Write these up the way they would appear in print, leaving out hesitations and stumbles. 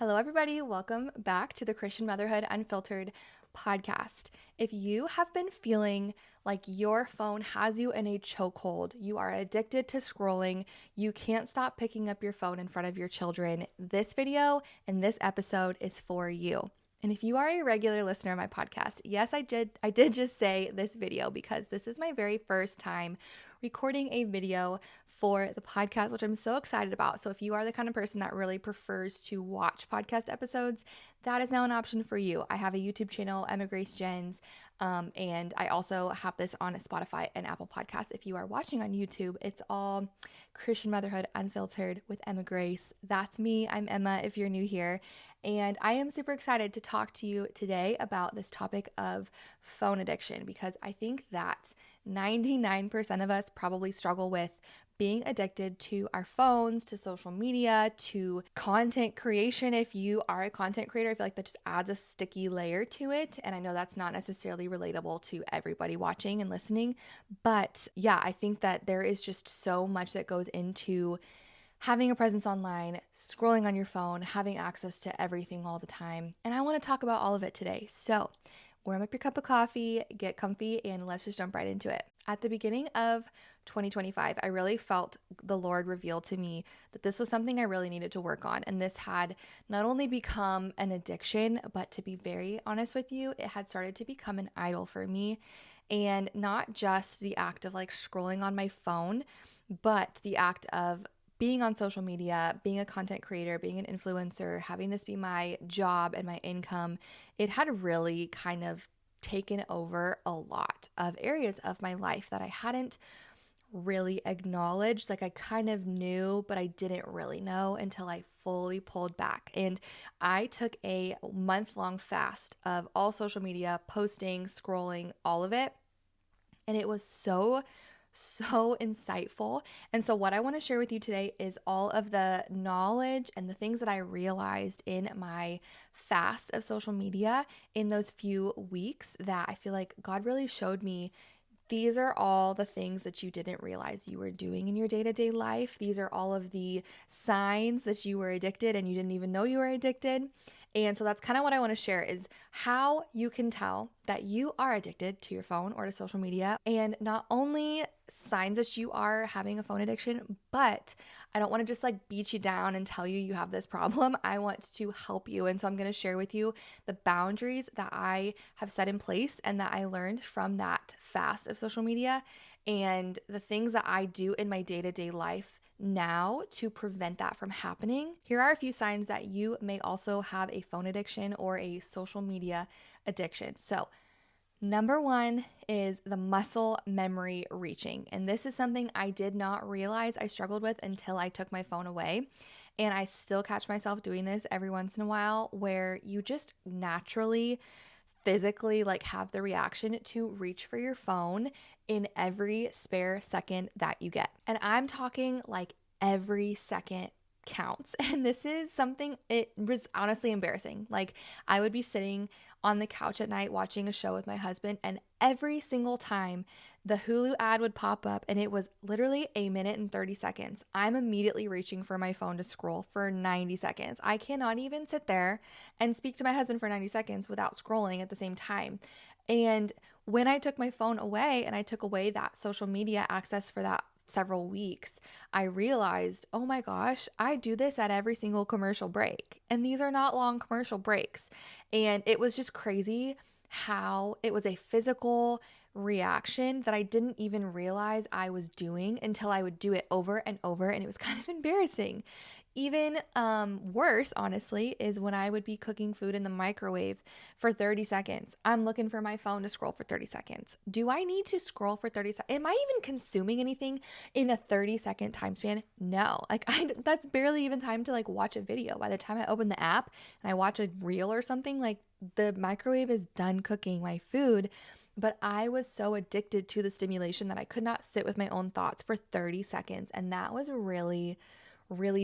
Hello, everybody. Welcome back to the Christian Motherhood Unfiltered podcast. If you have been feeling like your phone has you in a chokehold, you are addicted to scrolling, you can't stop picking up your phone in front of your children, this video and this episode is for you. And if you are a regular listener of my podcast, yes, I did just say this video because this is my very first time recording a video for the podcast, which I'm so excited about. So if you are the kind of person that really prefers to watch podcast episodes, that is now an option for you. I have a YouTube channel, Emma Grace Jens, and I also have this on Spotify and Apple Podcasts. If you are watching on YouTube, it's all Christian Motherhood Unfiltered with Emma Grace. That's me. I'm Emma if you're new here. And I am super excited to talk to you today about this topic of phone addiction because I think that 99% of us probably struggle with being addicted to our phones, to social media, to content creation. If you are a content creator, I feel like that just adds a sticky layer to it. And I know that's not necessarily relatable to everybody watching and listening. But yeah, I think that there is just so much that goes into having a presence online, scrolling on your phone, having access to everything all the time. And I want to talk about all of it today. So warm up your cup of coffee, get comfy, and let's just jump right into it. At the beginning of 2025, I really felt the Lord reveal to me that this was something I really needed to work on. And this had not only become an addiction, but to be very honest with you, it had started to become an idol for me. And not just the act of like scrolling on my phone, but the act of being on social media, being a content creator, being an influencer, having this be my job and my income. It had really kind of taken over a lot of areas of my life that I hadn't really acknowledged. Like I kind of knew, but I didn't really know until I fully pulled back. And I took a month-long fast of all social media, posting, scrolling, all of it. And it was so insightful. And so, what I want to share with you today is all of the knowledge and the things that I realized in my fast of social media in those few weeks that I feel like God really showed me. These are all the things that you didn't realize you were doing in your day to day life. These are all of the signs that you were addicted and you didn't even know you were addicted. And so that's kind of what I want to share is how you can tell that you are addicted to your phone or to social media. And not only signs that you are having a phone addiction, but I don't want to just like beat you down and tell you you have this problem. I want to help you. And so I'm going to share with you the boundaries that I have set in place and that I learned from that fast of social media and the things that I do in my day-to-day life now to prevent that from happening. Here are a few signs that you may also have a phone addiction or a social media addiction. So, number one is the muscle memory reaching. And this is something I did not realize I struggled with until I took my phone away. And I still catch myself doing this every once in a while where you just naturally physically like have the reaction to reach for your phone in every spare second that you get. And I'm talking like every second counts. And this is something, it was honestly embarrassing. Like I would be sitting on the couch at night watching a show with my husband, and every single time the Hulu ad would pop up and it was literally a minute and 30 seconds, I'm immediately reaching for my phone to scroll for 90 seconds. I cannot even sit there and speak to my husband for 90 seconds without scrolling at the same time. And when I took my phone away and I took away that social media access for that several weeks, I realized, oh my gosh, I do this at every single commercial break. And these are not long commercial breaks. And it was just crazy how it was a physical reaction that I didn't even realize I was doing until I would do it over and over. And it was kind of embarrassing. Even worse, honestly, is when I would be cooking food in the microwave for 30 seconds. I'm looking for my phone to scroll for 30 seconds. Do I need to scroll for 30 seconds? Am I even consuming anything in a 30-second time span? No. That's barely even time to like watch a video. By the time I open the app and I watch a reel or something, like the microwave is done cooking my food. But I was so addicted to the stimulation that I could not sit with my own thoughts for 30 seconds. And that was really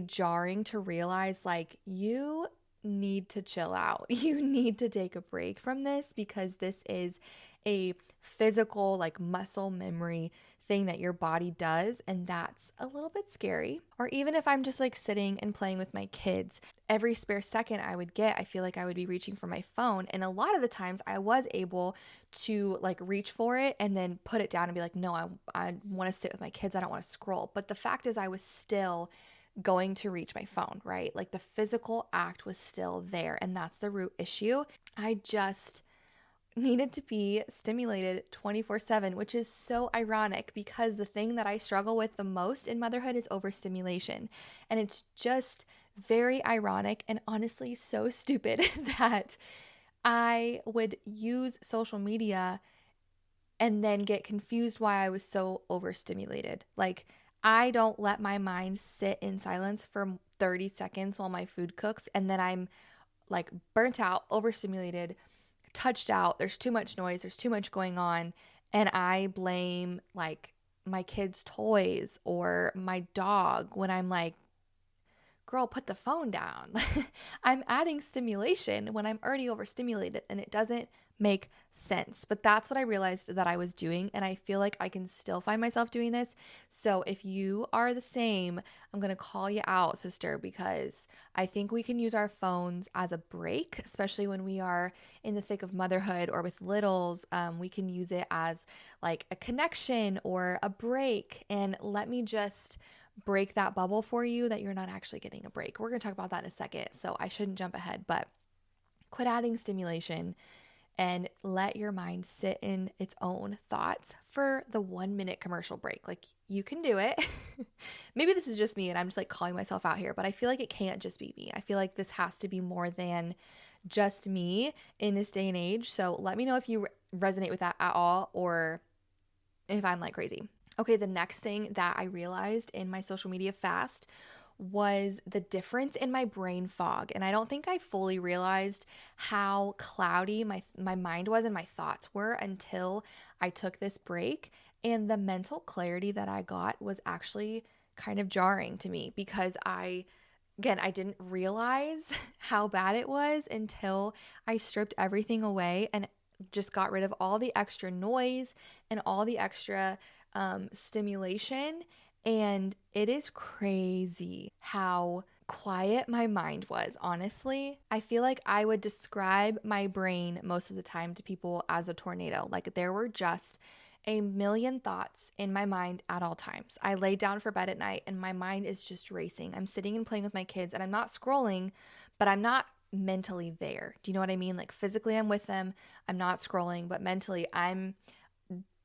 jarring to realize like you need to chill out. You need to take a break from this because this is a physical like muscle memory thing that your body does, and that's a little bit scary. Or even if I'm just like sitting and playing with my kids, every spare second I would get, I feel like I would be reaching for my phone. And a lot of the times I was able to like reach for it and then put it down and be like, no, I want to sit with my kids. I don't want to scroll. But the fact is, I was still going to reach my phone, right? Like the physical act was still there. And that's the root issue. I just needed to be stimulated 24/7, which is so ironic because the thing that I struggle with the most in motherhood is overstimulation. And it's just very ironic and honestly so stupid that I would use social media and then get confused why I was so overstimulated. Like, I don't let my mind sit in silence for 30 seconds while my food cooks, and then I'm like burnt out, overstimulated, touched out. There's too much noise, there's too much going on, and I blame like my kids' toys or my dog when I'm like, girl, put the phone down. I'm adding stimulation when I'm already overstimulated, and it doesn't make sense. But that's what I realized that I was doing, and I feel like I can still find myself doing this. So if you are the same, I'm going to call you out, sister, because I think we can use our phones as a break, especially when we are in the thick of motherhood or with littles. We can use it as like a connection or a break. And let me just break that bubble for you that you're not actually getting a break. We're going to talk about that in a second, so I shouldn't jump ahead, but quit adding stimulation and let your mind sit in its own thoughts for the 1 minute commercial break. Like, you can do it. Maybe this is just me and I'm just like calling myself out here, but I feel like it can't just be me. I feel like this has to be more than just me in this day and age. So let me know if you resonate with that at all or if I'm like crazy. Okay, the next thing that I realized in my social media fast was the difference in my brain fog. And I don't think I fully realized how cloudy my mind was and my thoughts were until I took this break. And the mental clarity that I got was actually kind of jarring to me because I didn't realize how bad it was until I stripped everything away and just got rid of all the extra noise and all the extra stimulation. And it is crazy how quiet my mind was, honestly. I feel like I would describe my brain most of the time to people as a tornado. Like, there were just a million thoughts in my mind at all times. I lay down for bed at night and my mind is just racing. I'm sitting and playing with my kids and I'm not scrolling, but I'm not mentally there. Do you know what I mean? Like, physically I'm with them, I'm not scrolling, but mentally I'm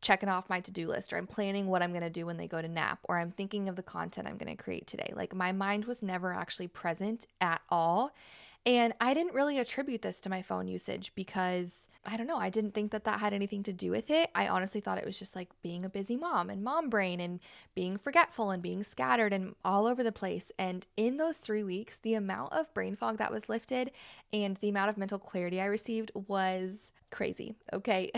checking off my to-do list, or I'm planning what I'm going to do when they go to nap, or I'm thinking of the content I'm going to create today. Like, my mind was never actually present at all. And I didn't really attribute this to my phone usage because I don't know, I didn't think that that had anything to do with it. I honestly thought it was just like being a busy mom and mom brain and being forgetful and being scattered and all over the place. And in those 3 weeks, the amount of brain fog that was lifted and the amount of mental clarity I received was crazy. Okay.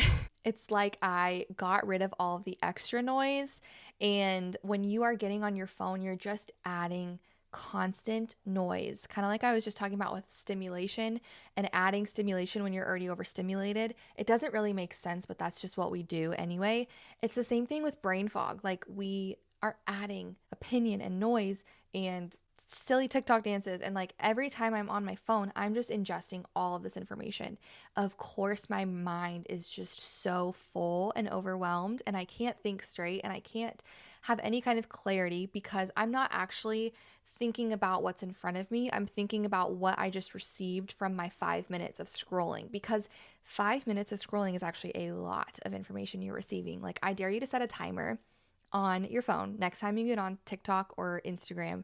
It's like I got rid of all of the extra noise. And when you are getting on your phone, you're just adding constant noise. Kind of like I was just talking about with stimulation and adding stimulation when you're already overstimulated. It doesn't really make sense, but that's just what we do anyway. It's the same thing with brain fog. Like, we are adding opinion and noise and silly TikTok dances. And like, every time I'm on my phone, I'm just ingesting all of this information. Of course, my mind is just so full and overwhelmed, and I can't think straight and I can't have any kind of clarity because I'm not actually thinking about what's in front of me. I'm thinking about what I just received from my 5 minutes of scrolling, because 5 minutes of scrolling is actually a lot of information you're receiving. Like, I dare you to set a timer on your phone next time you get on TikTok or Instagram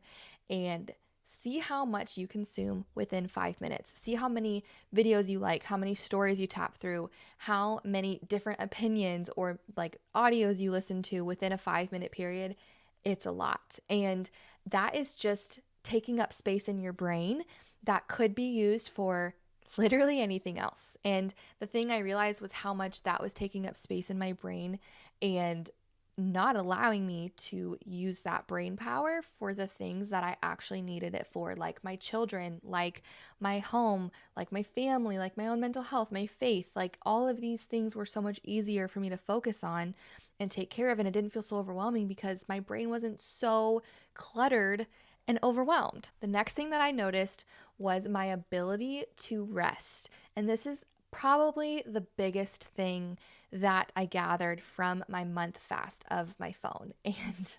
and see how much you consume within 5 minutes. See how many videos you like, how many stories you tap through, how many different opinions or like audios you listen to within a 5 minute period. It's a lot. And that is just taking up space in your brain that could be used for literally anything else. And the thing I realized was how much that was taking up space in my brain and not allowing me to use that brain power for the things that I actually needed it for, like my children, like my home, like my family, like my own mental health, my faith. Like, all of these things were so much easier for me to focus on. and take care of. And it didn't feel so overwhelming because my brain wasn't so cluttered and overwhelmed. The next thing that I noticed was my ability to rest. And this is probably the biggest thing that I gathered from my month fast of my phone. And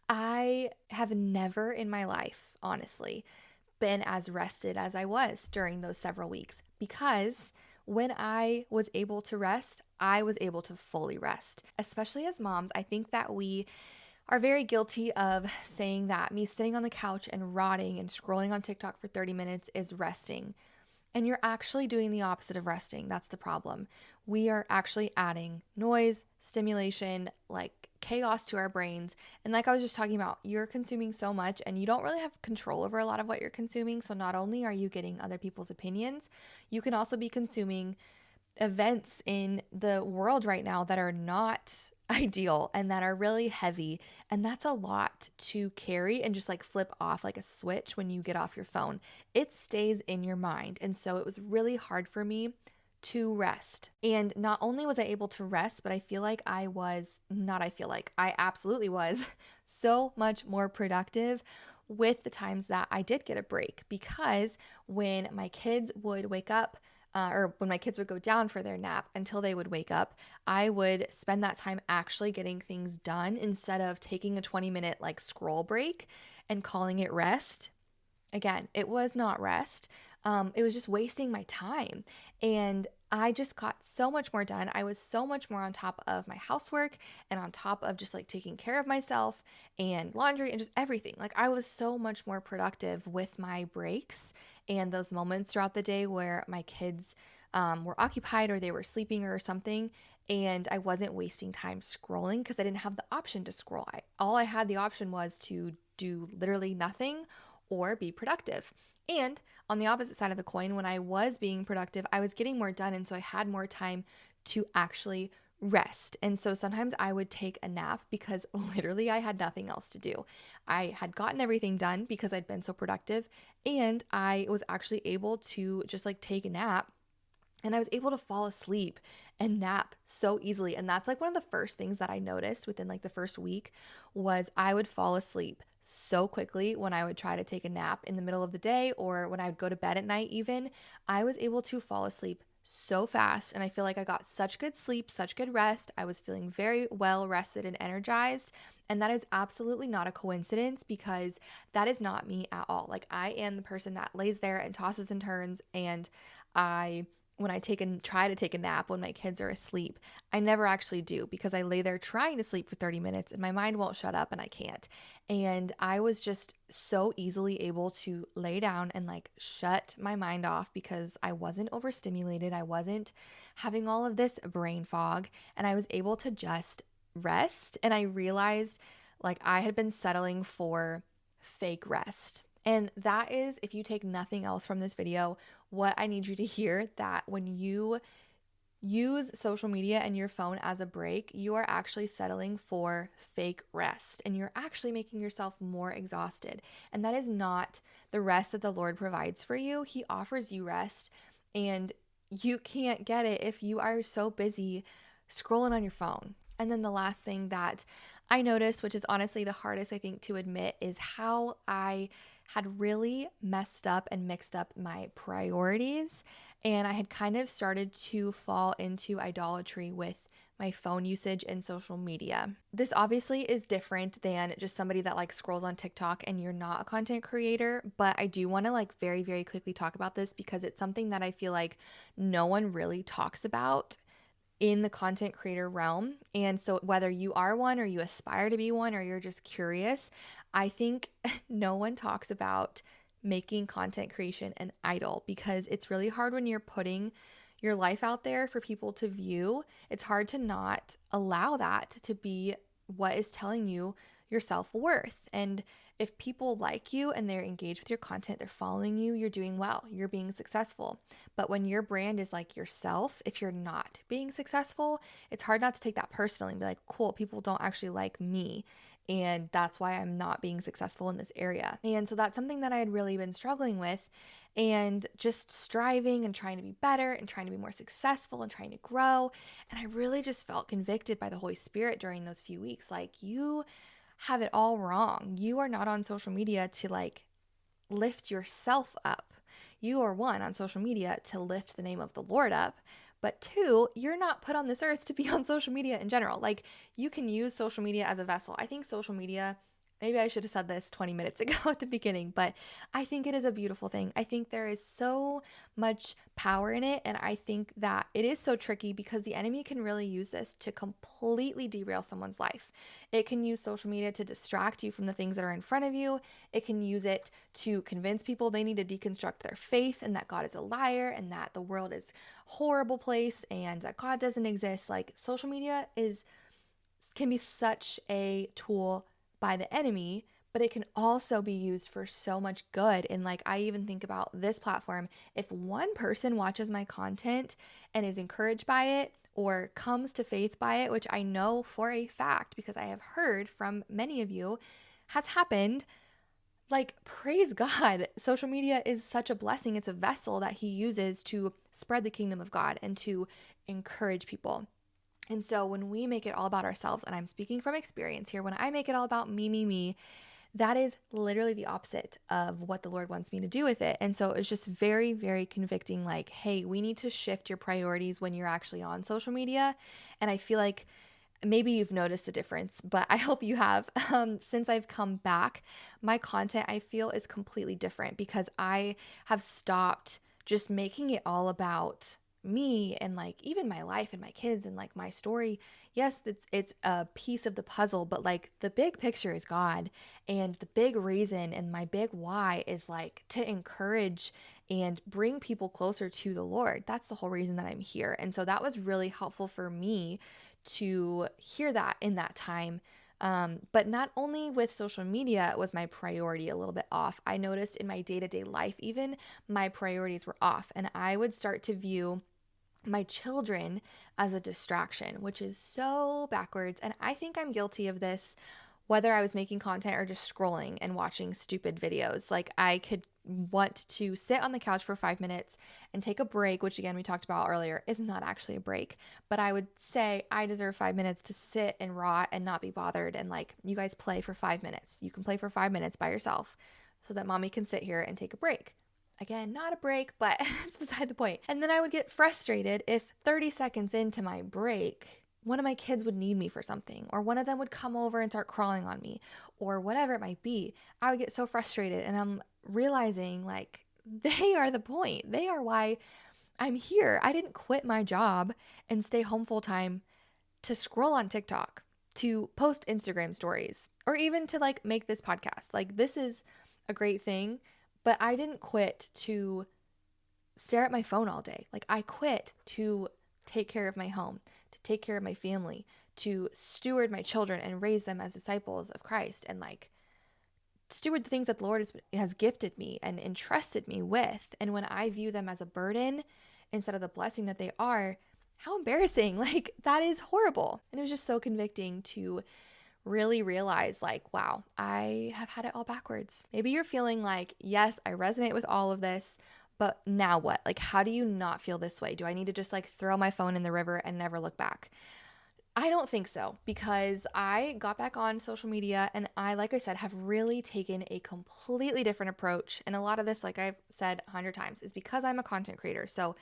I have never in my life, honestly, been as rested as I was during those several weeks because when I was able to rest, I was able to fully rest. Especially as moms, I think that we are very guilty of saying that me sitting on the couch and rotting and scrolling on TikTok for 30 minutes is resting. And you're actually doing the opposite of resting. That's the problem. We are actually adding noise, stimulation, like chaos to our brains. And like I was just talking about, you're consuming so much and you don't really have control over a lot of what you're consuming. So not only are you getting other people's opinions, you can also be consuming events in the world right now that are not ideal and that are really heavy. And that's a lot to carry and just like flip off like a switch when you get off your phone. It stays in your mind. And so it was really hard for me to rest. And not only was I able to rest, but I feel like I absolutely was so much more productive with the times that I did get a break because when my kids would wake up, or when my kids would go down for their nap until they would wake up, I would spend that time actually getting things done instead of taking a 20-minute like scroll break and calling it rest. Again, it was not rest. It was just wasting my time. And I just got so much more done. I was so much more on top of my housework and on top of just like taking care of myself and laundry and just everything. Like I was so much more productive with my breaks and those moments throughout the day where my kids were occupied or they were sleeping or something. And I wasn't wasting time scrolling because I didn't have the option to scroll. All I had the option was to do literally nothing or be productive. And on the opposite side of the coin, when I was being productive, I was getting more done. And so I had more time to actually rest. And so sometimes I would take a nap because literally I had nothing else to do. I had gotten everything done because I'd been so productive. And I was actually able to just like take a nap. And I was able to fall asleep and nap so easily. And that's like one of the first things that I noticed within like the first week was I would fall asleep so quickly when I would try to take a nap in the middle of the day or when I would go to bed at night even. I was able to fall asleep so fast and I feel like I got such good sleep, such good rest. I was feeling very well rested and energized. And that is absolutely not a coincidence because that is not me at all. Like I am the person that lays there and tosses and turns and when I try to take a nap when my kids are asleep, I never actually do because I lay there trying to sleep for 30 minutes and my mind won't shut up and I can't. And I was just so easily able to lay down and like shut my mind off because I wasn't overstimulated. I wasn't having all of this brain fog and I was able to just rest. And I realized like I had been settling for fake rest. And that is, if you take nothing else from this video, what I need you to hear that when you use social media and your phone as a break, you are actually settling for fake rest and you're actually making yourself more exhausted. And that is not the rest that the Lord provides for you. He offers you rest and you can't get it if you are so busy scrolling on your phone. And then the last thing that I noticed, which is honestly the hardest I think to admit, is how I had really messed up and mixed up my priorities. And I had kind of started to fall into idolatry with my phone usage and social media. This obviously is different than just somebody that like scrolls on TikTok and you're not a content creator, but I do want to like very, very quickly talk about this because it's something that I feel like no one really talks about in the content creator realm. And so whether you are one or you aspire to be one or you're just curious, I think no one talks about making content creation an idol because it's really hard when you're putting your life out there for people to view. It's hard to not allow that to be what is telling you your self-worth. And if people like you and they're engaged with your content, they're following you, you're doing well, you're being successful. But when your brand is like yourself, if you're not being successful, it's hard not to take that personally and be like, cool, people don't actually like me. And that's why I'm not being successful in this area. And so that's something that I had really been struggling with. and just striving and trying to be better and trying to be more successful and trying to grow. And I really just felt convicted by the Holy Spirit during those few weeks. Like, you have it all wrong. You are not on social media to like lift yourself up. You are one on social media to lift the name of the Lord up. But two, you're not put on this earth to be on social media in general. Like, you can use social media as a vessel. I think social media, maybe I should have said this 20 minutes ago at the beginning, but I think it is a beautiful thing. I think there is so much power in it. And I think that it is so tricky because the enemy can really use this to completely derail someone's life. It can use social media to distract you from the things that are in front of you. It can use it to convince people they need to deconstruct their faith and that God is a liar and that the world is a horrible place and that God doesn't exist. Like, social media can be such a tool by the enemy, but it can also be used for so much good. And like, I even think about this platform. If one person watches my content and is encouraged by it or comes to faith by it, which I know for a fact because I have heard from many of you has happened, like, praise God. Social media is such a blessing. It's a vessel that he uses to spread the kingdom of God and to encourage people. And so when we make it all about ourselves, and I'm speaking from experience here, when I make it all about me, that is literally the opposite of what the Lord wants me to do with it. And so it's just very, very convicting. Like, hey, we need to shift your priorities when you're actually on social media. And I feel like maybe you've noticed a difference, but I hope you have. Since I've come back, my content, I feel, is completely different because I have stopped just making it all about me and like even my life and my kids and like my story. Yes, it's a piece of the puzzle, but like the big picture is God. And the big reason and my big why is like to encourage and bring people closer to the Lord. That's the whole reason that I'm here. And so that was really helpful for me to hear that in that time. But not only with social media was my priority a little bit off, I noticed in my day-to-day life, even my priorities were off. And I would start to view my children as a distraction, which is so backwards. And I think I'm guilty of this, whether I was making content or just scrolling and watching stupid videos. Like, I could want to sit on the couch for 5 minutes and take a break, which again, we talked about earlier, is not actually a break. But I would say I deserve 5 minutes to sit and rot and not be bothered. And like, you guys play for 5 minutes. You can play for 5 minutes by yourself so that mommy can sit here and take a break. Again, not a break, but it's beside the point. And then I would get frustrated if 30 seconds into my break, one of my kids would need me for something, or one of them would come over and start crawling on me, or whatever it might be. I would get so frustrated, and I'm realizing like they are the point. They are why I'm here. I didn't quit my job and stay home full time to scroll on TikTok, to post Instagram stories, or even to like make this podcast. Like, this is a great thing, but I didn't quit to stare at my phone all day. Like, I quit to take care of my home, to take care of my family, to steward my children and raise them as disciples of Christ, and like steward the things that the Lord has gifted me and entrusted me with. And when I view them as a burden instead of the blessing that they are, how embarrassing. Like, that is horrible. And it was just so convicting to really realize, like, wow, I have had it all backwards. Maybe you're feeling like, yes, I resonate with all of this, but now what? Like, how do you not feel this way? Do I need to just like throw my phone in the river and never look back? I don't think so, because I got back on social media and I, like I said, have really taken a completely different approach. And a lot of this, like I've said 100 times, is because I'm a content creator. So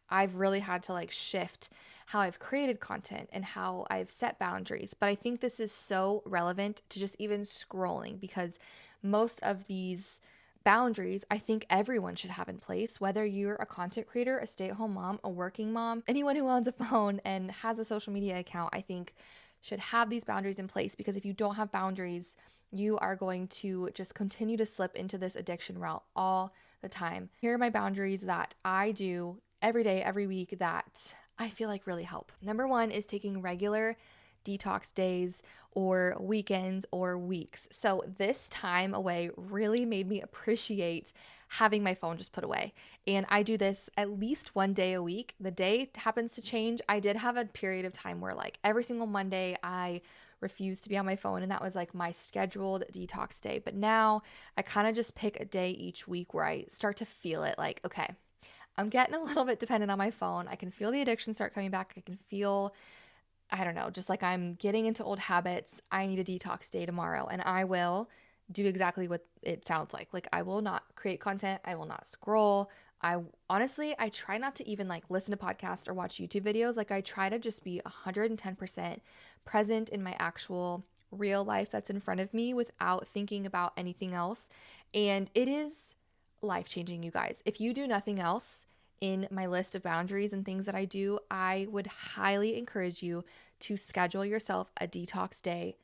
I've really had to like shift how I've created content and how I've set boundaries. But I think this is so relevant to just even scrolling, because most of these boundaries I think everyone should have in place, whether you're a content creator, a stay-at-home mom, a working mom, anyone who owns a phone and has a social media account, I think should have these boundaries in place, because if you don't have boundaries, you are going to just continue to slip into this addiction route all the time. Here are my boundaries that I do every day, every week, that I feel like really help. Number one is taking regular detox days or weekends or weeks. So this time away really made me appreciate having my phone just put away. And I do this at least one day a week. The day happens to change. I did have a period of time where like every single Monday I refuse to be on my phone, and that was like my scheduled detox day. But now I kind of just pick a day each week where I start to feel it like, okay, I'm getting a little bit dependent on my phone. I can feel the addiction start coming back. I can feel, I don't know, just like I'm getting into old habits. I need a detox day tomorrow, and I will do exactly what it sounds like. Like, I will not create content. I will not scroll. I honestly, I try not to even like listen to podcasts or watch YouTube videos. Like, I try to just be 110% present in my actual real life that's in front of me without thinking about anything else. And it is life changing, you guys. If you do nothing else in my list of boundaries and things that I do, I would highly encourage you to schedule yourself a detox day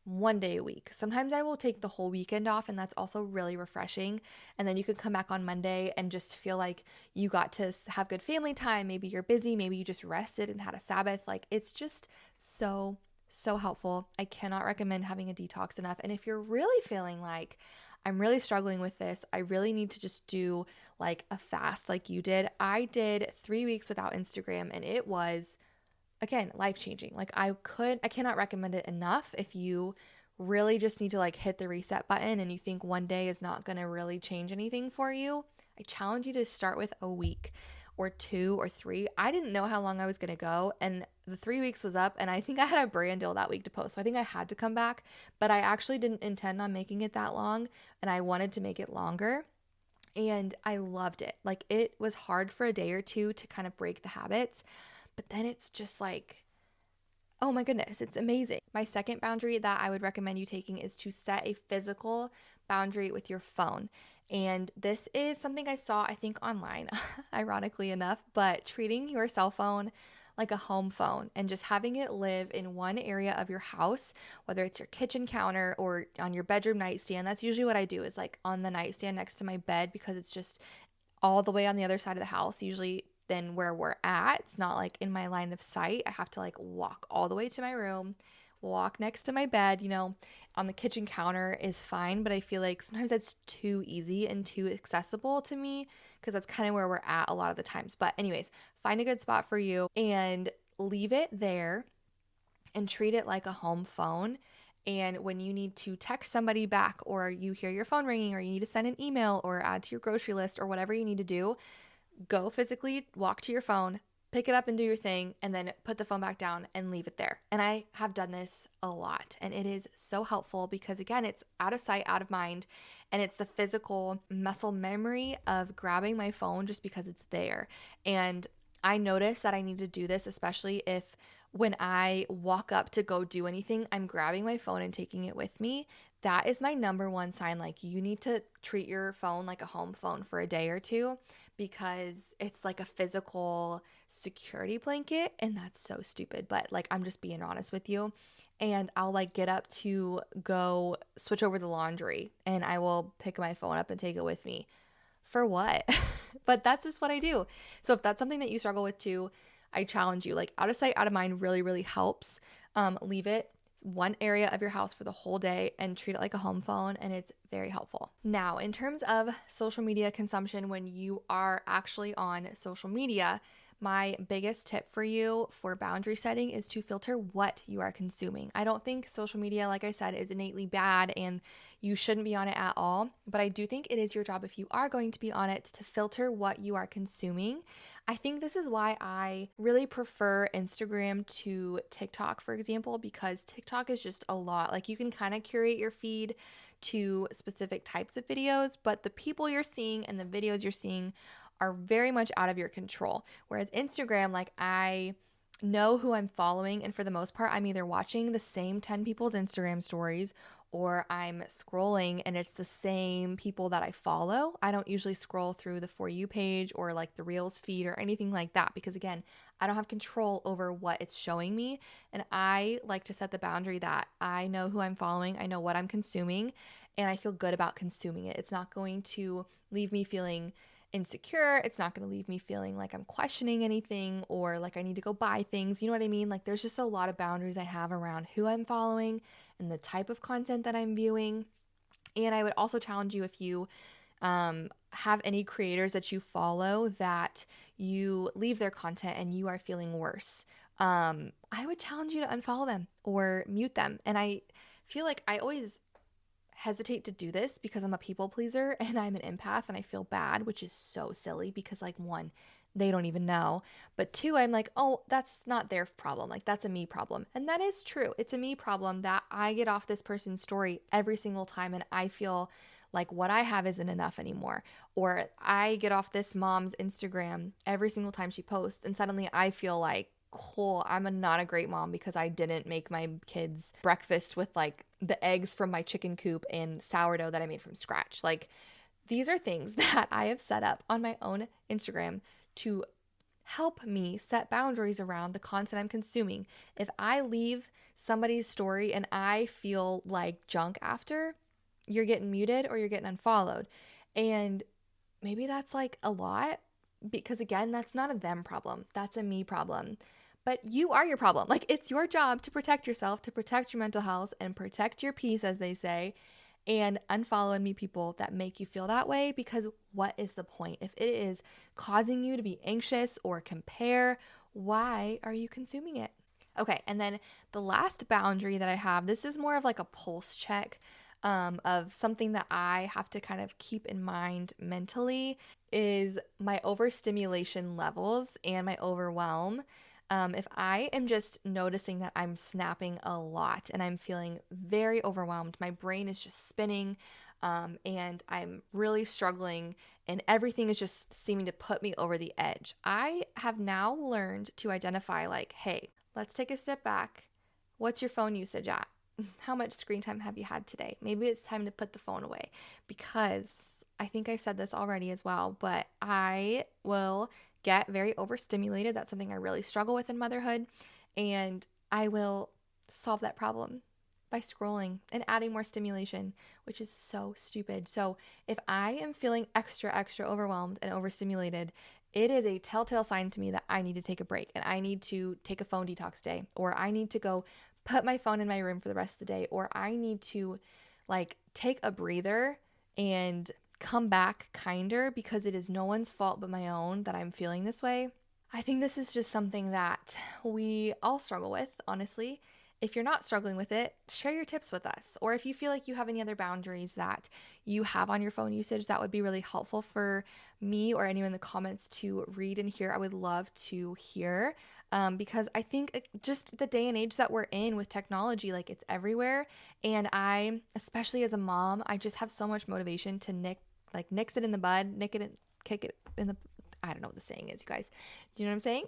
1 day a week. Sometimes I will take the whole weekend off, and that's also really refreshing. And then you can come back on Monday and just feel like you got to have good family time. Maybe you're busy, maybe you just rested and had a Sabbath. Like, it's just so helpful. I cannot recommend having a detox enough. And if you're really feeling like I'm really struggling with this, I really need to just do like a fast like you did. I did 3 weeks without Instagram, and it was, again, life changing. Like, I cannot recommend it enough. If you really just need to like hit the reset button and you think one day is not going to really change anything for you, I challenge you to start with a week or 2 or 3. I didn't know how long I was going to go, and the 3 weeks was up, and I think I had a brand deal that week to post. So I think I had to come back, but I actually didn't intend on making it that long, and I wanted to make it longer. And I loved it. Like, it was hard for a day or two to kind of break the habits, but then it's just like, oh my goodness, it's amazing. My second boundary that I would recommend you taking is to set a physical boundary with your phone. And this is something I saw, I think, online, ironically enough, but treating your cell phone like a home phone and just having it live in one area of your house, whether it's your kitchen counter or on your bedroom nightstand. That's usually what I do, is like on the nightstand next to my bed, because it's just all the way on the other side of the house, usually than where we're at. It's not like in my line of sight. I have to like walk all the way to my room, walk next to my bed. On the kitchen counter is fine, but I feel like sometimes that's too easy and too accessible to me, because that's kind of where we're at a lot of the times. But anyways, find a good spot for you and leave it there and treat it like a home phone. And when you need to text somebody back, or you hear your phone ringing, or you need to send an email or add to your grocery list, or whatever you need to do, go physically walk to your phone, pick it up and do your thing, and then put the phone back down and leave it there. And I have done this a lot, and it is so helpful because, again, it's out of sight, out of mind, and it's the physical muscle memory of grabbing my phone just because it's there. And I notice that I need to do this, especially if when I walk up to go do anything, I'm grabbing my phone and taking it with me. That is my number one sign. Like, you need to treat your phone like a home phone for a day or two, because it's like a physical security blanket. And that's so stupid, but like, I'm just being honest with you. And I'll like get up to go switch over the laundry, and I will pick my phone up and take it with me. For what? But that's just what I do. So if that's something that you struggle with too, I challenge you, like, out of sight, out of mind really, really helps. Leave it one area of your house for the whole day and treat it like a home phone, and it's very helpful. Now, in terms of social media consumption, when you are actually on social media, my biggest tip for you for boundary setting is to filter what you are consuming. I don't think social media, like I said, is innately bad and you shouldn't be on it at all, but I do think it is your job, if you are going to be on it, to filter what you are consuming. I think this is why I really prefer Instagram to TikTok, for example, because TikTok is just a lot. Like, you can kind of curate your feed to specific types of videos, but the people you're seeing and the videos you're seeing are very much out of your control. Whereas Instagram, like, I know who I'm following, and for the most part, I'm either watching the same 10 people's Instagram stories, or I'm scrolling and it's the same people that I follow. I don't usually scroll through the For You page or like the Reels feed or anything like that, because, again, I don't have control over what it's showing me. And I like to set the boundary that I know who I'm following, I know what I'm consuming, and I feel good about consuming it. It's not going to leave me feeling insecure. It's not going to leave me feeling like I'm questioning anything or like I need to go buy things. You know what I mean? Like, there's just a lot of boundaries I have around who I'm following and the type of content that I'm viewing. And I would also challenge you, if you have any creators that you follow that you leave their content and you are feeling worse I would challenge you to unfollow them or mute them. And I feel like I always hesitate to do this because I'm a people pleaser and I'm an empath and I feel bad, which is so silly because, like, one, they don't even know. But two, I'm like, oh, that's not their problem. Like, that's a me problem. And that is true. It's a me problem that I get off this person's story every single time and I feel like what I have isn't enough anymore. Or I get off this mom's Instagram every single time she posts and suddenly I feel like, cool, not a great mom because I didn't make my kids breakfast with like the eggs from my chicken coop and sourdough that I made from scratch. Like, these are things that I have set up on my own Instagram to help me set boundaries around the content I'm consuming. If I leave somebody's story and I feel like junk after, you're getting muted or you're getting unfollowed. And maybe that's like a lot because, again, that's not a them problem. That's a me problem. But you are your problem. Like, it's your job to protect yourself, to protect your mental health and protect your peace, as they say, and unfollow and mute people that make you feel that way, because what is the point? If it is causing you to be anxious or compare, why are you consuming it? Okay, and then the last boundary that I have, this is more of like a pulse check of something that I have to kind of keep in mind mentally, is my overstimulation levels and my overwhelm. If I am just noticing that I'm snapping a lot and I'm feeling very overwhelmed, my brain is just spinning, and I'm really struggling, and everything is just seeming to put me over the edge. I have now learned to identify, like, hey, let's take a step back. What's your phone usage at? How much screen time have you had today? Maybe it's time to put the phone away, because I think I've said this already as well, but I will get very overstimulated. That's something I really struggle with in motherhood. And I will solve that problem by scrolling and adding more stimulation, which is so stupid. So if I am feeling extra overwhelmed and overstimulated, it is a telltale sign to me that I need to take a break and I need to take a phone detox day, or I need to go put my phone in my room for the rest of the day, or I need to like take a breather and come back kinder, because it is no one's fault but my own that I'm feeling this way. I think this is just something that we all struggle with, honestly. If you're not struggling with it, share your tips with us. Or if you feel like you have any other boundaries that you have on your phone usage, that would be really helpful for me or anyone in the comments to read and hear. I would love to hear, because I think just the day and age that we're in with technology, like, it's everywhere. And I, especially as a mom, I just have so much motivation to nix it in the bud, kick it in the, I don't know what the saying is, you guys. Do you know what I'm saying?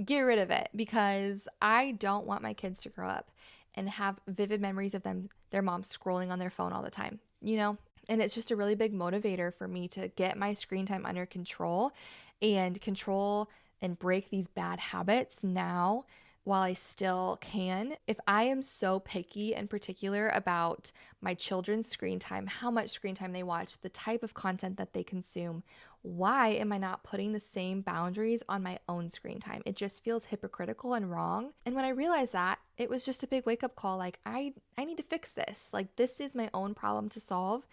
Get rid of it, because I don't want my kids to grow up and have vivid memories of their mom scrolling on their phone all the time, you know? And it's just a really big motivator for me to get my screen time under control and break these bad habits now while I still can. If I am so picky and particular about my children's screen time, how much screen time they watch, the type of content that they consume, why am I not putting the same boundaries on my own screen time? It just feels hypocritical and wrong. And when I realized that, it was just a big wake up call. Like, I need to fix this. Like, this is my own problem to solve.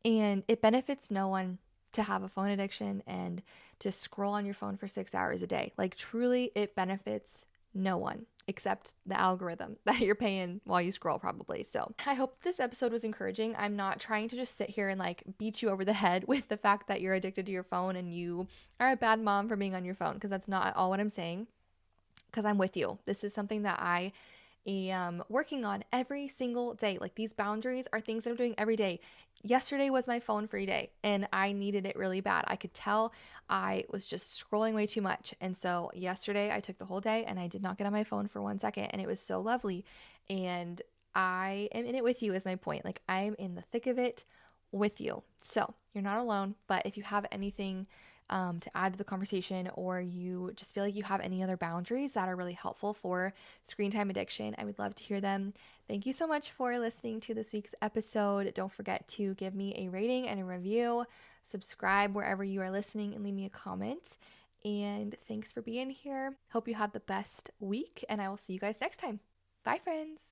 And it benefits no one to have a phone addiction and to scroll on your phone for 6 hours a day. Like, truly, it benefits no one except the algorithm that you're paying while you scroll, probably. So I hope this episode was encouraging. I'm not trying to just sit here and like beat you over the head with the fact that you're addicted to your phone and you are a bad mom for being on your phone, because that's not at all what I'm saying. Because I'm with you. This is something that I am working on every single day. Like, these boundaries are things that I'm doing every day. Yesterday was my phone free day and I needed it really bad. I could tell I was just scrolling way too much. And so yesterday I took the whole day and I did not get on my phone for 1 second, and it was so lovely. And I am in it with you, is my point. Like, I'm in the thick of it with you. So you're not alone. But if you have anything to add to the conversation, or you just feel like you have any other boundaries that are really helpful for screen time addiction, I would love to hear them. Thank you so much for listening to this week's episode. Don't forget to give me a rating and a review, subscribe wherever you are listening, and leave me a comment. And thanks for being here. Hope you have the best week, and I will see you guys next time. Bye, friends.